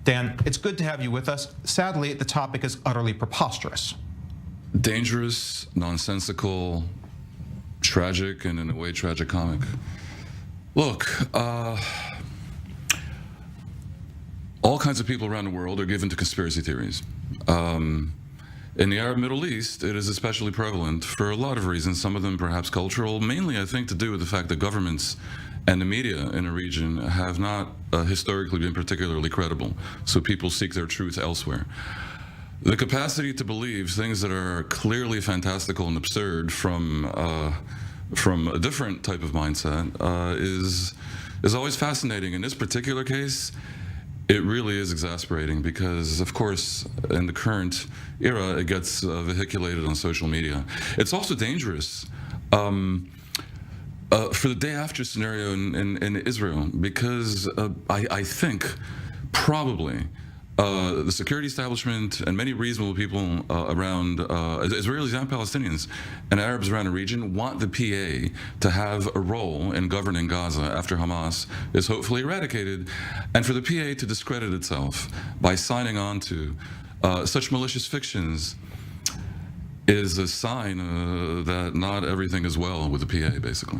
Dan, it's good to have you with us. Sadly, the topic is utterly preposterous. Dangerous, nonsensical, tragic, and in a way tragicomic. Look, all kinds of people around the world are given to conspiracy theories. In the Arab Middle East, it is especially prevalent for a lot of reasons, some of them perhaps cultural, mainly I think to do with the fact that governments and the media in a region have not historically been particularly credible, so people seek their truth elsewhere. The capacity to believe things that are clearly fantastical and absurd from a different type of mindset is always fascinating. In this particular case, it really is exasperating because, of course, in the current era, it gets vehiculated on social media. It's also dangerous for the day after scenario in Israel because I think probably the security establishment and many reasonable people around Israelis and Palestinians and Arabs around the region want the PA to have a role in governing Gaza after Hamas is hopefully eradicated, and for the PA to discredit itself by signing on to such malicious fictions is a sign that not everything is well with the PA, basically.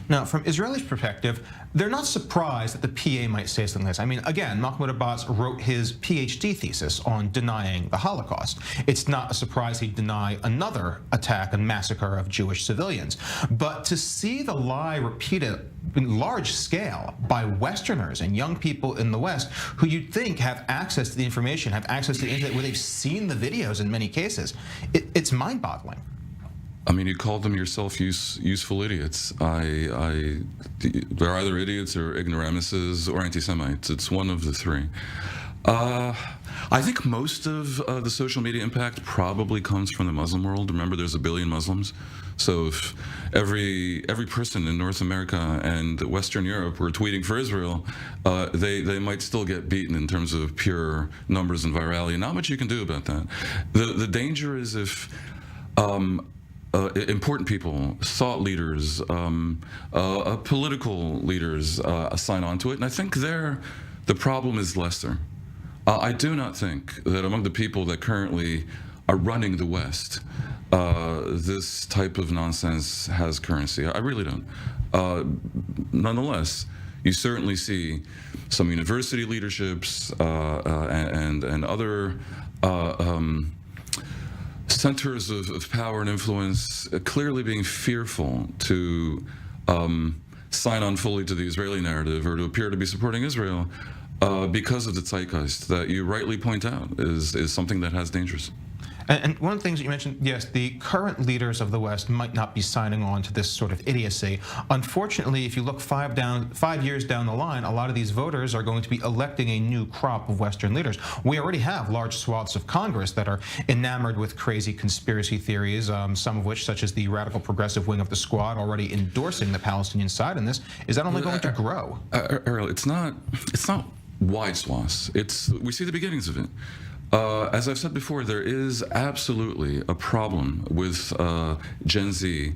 Now, from Israelis' perspective, they're not surprised that the PA might say something like this. I mean, again, Mahmoud Abbas wrote his PhD thesis on denying the Holocaust. It's not a surprise he'd deny another attack and massacre of Jewish civilians. But to see the lie repeated in large scale by Westerners and young people in the West who you'd think have access to the information, have access to the internet, where they've seen the videos in many cases, it's mind-boggling. I mean, you called them yourself useful idiots. They're either idiots or ignoramuses or anti-Semites. It's one of the three. I think most of the social media impact probably comes from the Muslim world. Remember, there's 1 billion Muslims. So if every person in North America and Western Europe were tweeting for Israel, they might still get beaten in terms of pure numbers and virality. Not much you can do about that. The danger is if important people, thought leaders, political leaders sign on to it, and I think the problem is lesser. I do not think that among the people that currently are running the West, this type of nonsense has currency. I really don't. Nonetheless, you certainly see some university leaderships and other centers of power and influence clearly being fearful to sign on fully to the Israeli narrative or to appear to be supporting Israel because of the zeitgeist that you rightly point out is something that has dangers. And one of the things that you mentioned, yes, the current leaders of the West might not be signing on to this sort of idiocy. Unfortunately, if you look 5 years down the line, a lot of these voters are going to be electing a new crop of Western leaders. We already have large swaths of Congress that are enamored with crazy conspiracy theories, some of which, such as the radical progressive wing of the Squad, already endorsing the Palestinian side in this. Is that only going to grow? Errol, it's not wide swaths. We see the beginnings of it. As I've said before, there is absolutely a problem with Gen Z,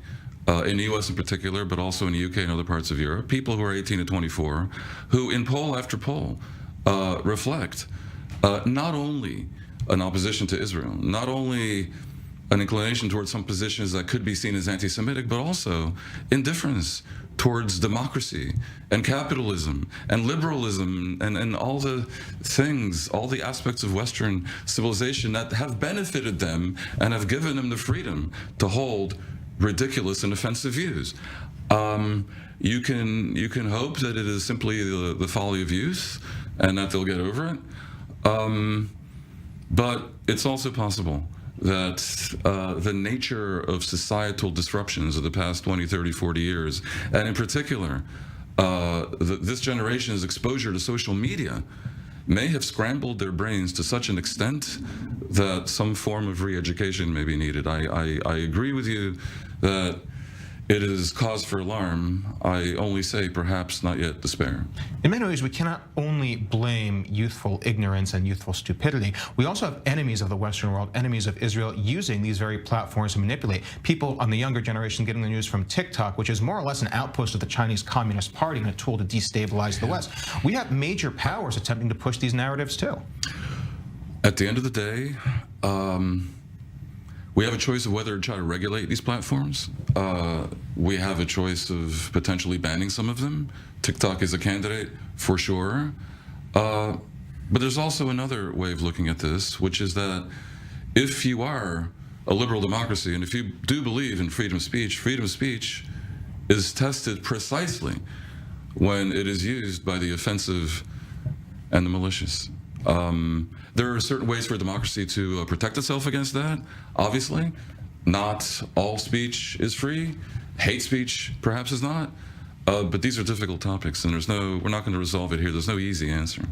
in the US in particular, but also in the UK and other parts of Europe, people who are 18 to 24, who in poll after poll reflect not only an opposition to Israel, not only an inclination towards some positions that could be seen as anti-Semitic, but also indifference towards democracy and capitalism and liberalism and all the things, all the aspects of Western civilization that have benefited them and have given them the freedom to hold ridiculous and offensive views. You can hope that it is simply the folly of youth and that they'll get over it. But it's also possible that the nature of societal disruptions of the past 20, 30, 40 years, and in particular, this generation's exposure to social media may have scrambled their brains to such an extent that some form of re-education may be needed. I agree with you that it is cause for alarm. I only say perhaps not yet despair. In many ways, we cannot only blame youthful ignorance and youthful stupidity. We also have enemies of the Western world, enemies of Israel, using these very platforms to manipulate. People on the younger generation getting the news from TikTok, which is more or less an outpost of the Chinese Communist Party and a tool to destabilize the West. We have major powers attempting to push these narratives too. At the end of the day, we have a choice of whether to try to regulate these platforms. We have a choice of potentially banning some of them. TikTok is a candidate for sure. But there's also another way of looking at this, which is that if you are a liberal democracy and if you do believe in freedom of speech is tested precisely when it is used by the offensive and the malicious. There are certain ways for democracy to protect itself against that. Obviously, not all speech is free. Hate speech perhaps is not. But these are difficult topics, and we're not going to resolve it here. There's no easy answer.